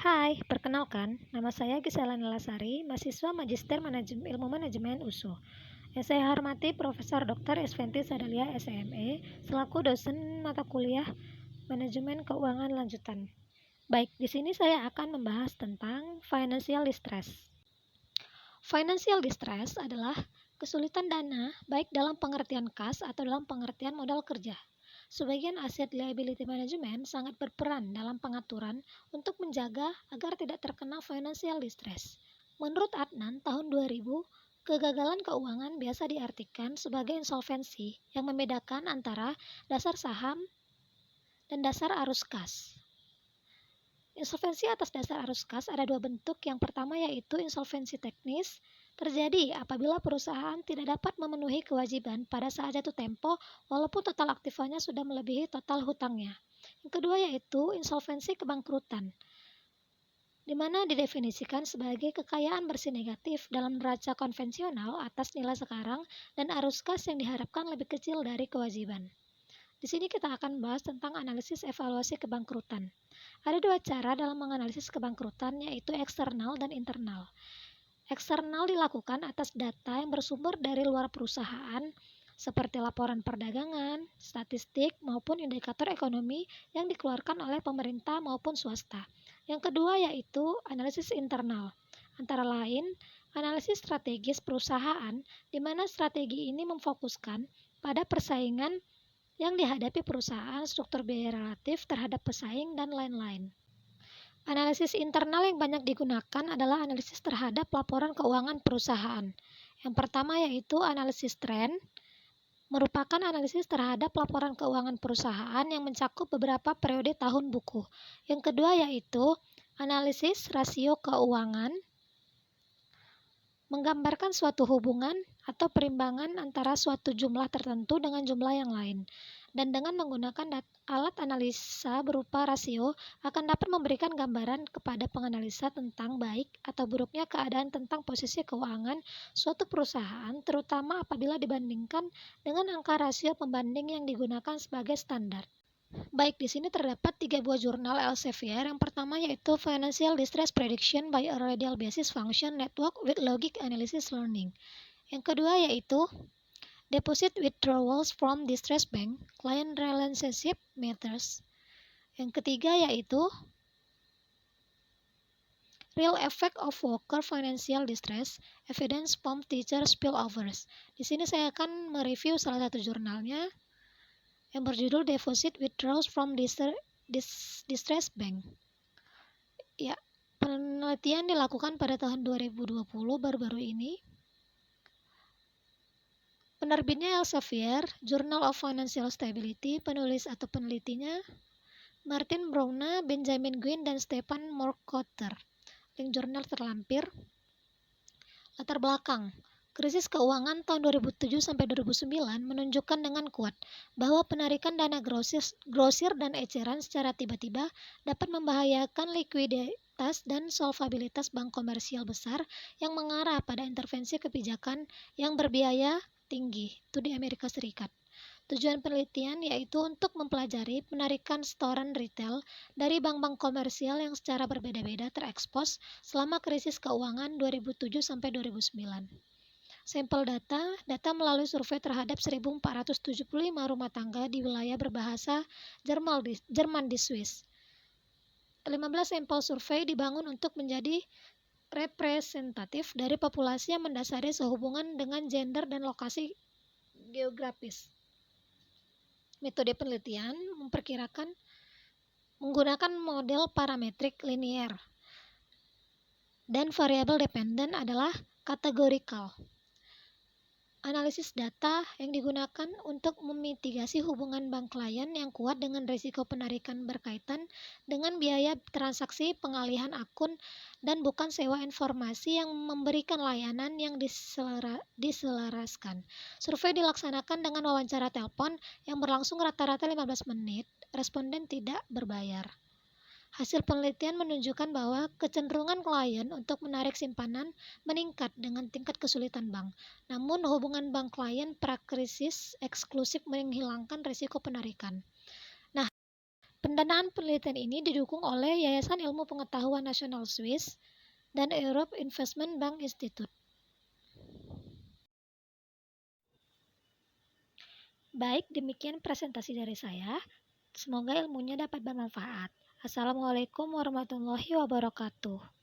Hai, perkenalkan, nama saya Gisela Nilasari, mahasiswa Magister Ilmu Manajemen USU. Yang saya hormati Profesor Dr. Esventi Sadalia SME, selaku dosen mata kuliah Manajemen Keuangan Lanjutan. Baik, di sini saya akan membahas tentang financial distress. Financial distress adalah kesulitan dana, baik dalam pengertian kas atau dalam pengertian modal kerja. Sebagian aset liability management sangat berperan dalam pengaturan untuk menjaga agar tidak terkena financial distress. Menurut Adnan, tahun 2000, kegagalan keuangan biasa diartikan sebagai insolvensi yang membedakan antara dasar saham dan dasar arus kas. Insolvensi atas dasar arus kas ada dua bentuk. Yang pertama yaitu insolvensi teknis, terjadi apabila perusahaan tidak dapat memenuhi kewajiban pada saat jatuh tempo walaupun total aktifanya sudah melebihi total hutangnya. Yang kedua yaitu insolvensi kebangkrutan, di mana didefinisikan sebagai kekayaan bersih negatif dalam neraca konvensional atas nilai sekarang dan arus kas yang diharapkan lebih kecil dari kewajiban. Di sini kita akan membahas tentang analisis evaluasi kebangkrutan. Ada dua cara dalam menganalisis kebangkrutan, yaitu eksternal dan internal. Eksternal dilakukan atas data yang bersumber dari luar perusahaan, seperti laporan perdagangan, statistik, maupun indikator ekonomi yang dikeluarkan oleh pemerintah maupun swasta. Yang kedua yaitu analisis internal, antara lain analisis strategis perusahaan, di mana strategi ini memfokuskan pada persaingan yang dihadapi perusahaan, struktur biaya relatif terhadap pesaing, dan lain-lain. Analisis internal yang banyak digunakan adalah analisis terhadap laporan keuangan perusahaan. Yang pertama yaitu analisis tren, merupakan analisis terhadap laporan keuangan perusahaan yang mencakup beberapa periode tahun buku. Yang kedua yaitu analisis rasio keuangan, menggambarkan suatu hubungan atau perimbangan antara suatu jumlah tertentu dengan jumlah yang lain. Dan dengan menggunakan alat analisa berupa rasio akan dapat memberikan gambaran kepada penganalisa tentang baik atau buruknya keadaan tentang posisi keuangan suatu perusahaan, terutama apabila dibandingkan dengan angka rasio pembanding yang digunakan sebagai standar. Baik, di sini terdapat 3 buah jurnal Elsevier. Yang pertama yaitu Financial Distress Prediction by a Radial Basis Function Network with Logic Analysis Learning. Yang kedua yaitu Deposit Withdrawals from Distressed Bank, Client Relationship Matters. Yang ketiga yaitu Real Effect of Worker Financial Distress, Evidence from Teacher Spillovers. Di sini saya akan mereview salah satu jurnalnya yang berjudul Deposit Withdrawals from Distressed Bank. Ya, penelitian dilakukan pada tahun 2020 baru-baru ini. Penerbitnya Elsevier, Journal of Financial Stability, penulis atau penelitinya Martin Browna, Benjamin Gwynn, dan Stephen Morkotter. Link jurnal terlampir. Latar belakang. Krisis keuangan tahun 2007-2009 menunjukkan dengan kuat bahwa penarikan dana grosir dan eceran secara tiba-tiba dapat membahayakan likuiditas dan solvabilitas bank komersial besar yang mengarah pada intervensi kebijakan yang berbiaya tinggi itu di Amerika Serikat. Tujuan penelitian yaitu untuk mempelajari penarikan setoran retail dari bank-bank komersial yang secara berbeda-beda terekspos selama krisis keuangan 2007-2009. Sampel data melalui survei terhadap 1.475 rumah tangga di wilayah berbahasa Jerman di Swiss. 15 sampel survei dibangun untuk menjadi representatif dari populasi yang mendasari sehubungan dengan gender dan lokasi geografis. Metode penelitian memperkirakan menggunakan model parametrik linear dan variabel dependen adalah kategorikal. Analisis data yang digunakan untuk memitigasi hubungan bank klien yang kuat dengan risiko penarikan berkaitan dengan biaya transaksi pengalihan akun dan bukan sewa informasi yang memberikan layanan yang diselaraskan. Survei dilaksanakan dengan wawancara telepon yang berlangsung rata-rata 15 menit. Responden tidak berbayar. Hasil penelitian menunjukkan bahwa kecenderungan klien untuk menarik simpanan meningkat dengan tingkat kesulitan bank. Namun hubungan bank klien prakrisis eksklusif menghilangkan risiko penarikan. Nah, Pendanaan penelitian ini didukung oleh Yayasan Ilmu Pengetahuan Nasional Swiss dan Europe Investment Bank Institute. Baik, demikian presentasi dari saya. Semoga ilmunya dapat bermanfaat. Assalamualaikum warahmatullahi wabarakatuh.